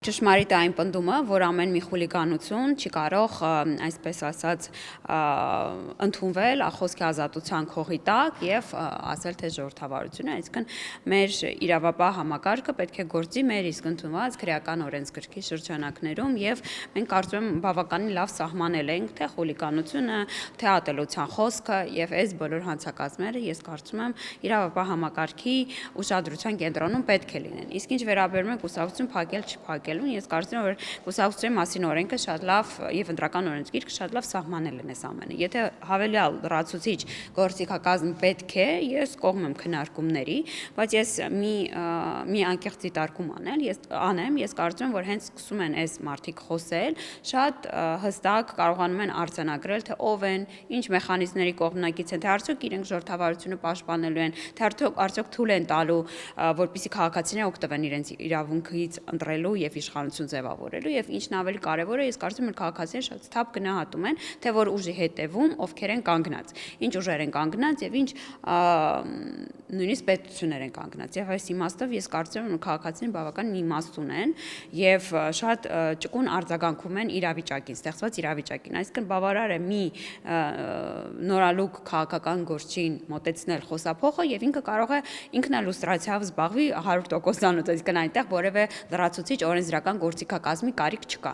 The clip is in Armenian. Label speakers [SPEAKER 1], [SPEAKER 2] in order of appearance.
[SPEAKER 1] Ճշմարիտ է այն պնդումը, որ ամեն մի խուլիգանություն չի կարող, այսպես ասած, ընդունվել խոսքի ազատության քողի տակ եւ ասել, թե ժողովրդավարությունը, այսինքն մեր իրավապահ համակարգը պետք է գործի մեր իսկ ընդունված քրեական օրենսգրքի շրջանակներում եւ մենք կարծում եմ բավականին լավ սահմանել ենք թե խուլիգանությունը, թե ատելության խոսքը եւ այս բոլոր հանցակազմերը ես կարծում եմ իրավապահ համակարգի ուշադրության կենտրոնում պետք է լինեն։ Իսկ ինչ վերաբերում է կուսակցություն փակել չփակել Ես կարծում եմ, որ կուսակցության մասին օրենքը շատ լավ եւ ընտրական օրենսգիրքը շատ լավ սահմանել են այս ամենը։ Եթե հավելյալ լրացուցիչ գործիքակազմ պետք է, ես կողմ եմ քննարկումների, բայց ես մի անկեղծ դիտարկում անեմ, ես կարծում եմ, որ հենց սկսում են այս մարդիկ խոսել, շատ հստակ կարողանում են արձանագրել, թե ով են, ինչ մեխանիզմների կողմնակից են, թե արդյոք իրենք ժողովրդավարությունը պաշտպանելու են, թե արդյոք թույլ են տալու, որպեսզի քաղաքացիները օգտվեն իրենց իրավունքից ընտրելու եւ իշխանություն ձևավորելու եւ ինչն ավելի կարեւոր է, ես կարծում եմ քաղաքացիները շատ սթափ գնահատում են, թե որ ուժի հետևում ովքեր են կանգնած, ինչ ուժեր են կանգնած եւ ինչ նույնիսկ պետություններ են կանգնած եւ այս իմաստով ես կարծում եմ, որ քաղաքացիները բավական իմաստուն են եւ շատ ճկուն արձագանքում են իրավիճակին, ստեղծված իրավիճակին, այսինքն բավարար է մի նորալուկ քաղաքական գործին մոտեցնել խոսափողը եւ ինքը կարող է ինքնալուստրացիայով զբաղվի 100%-անոց, այսինքն այնտեղ որևէ լրացուցիչ օրենսդրական գործիքակազմի կարիք չկա։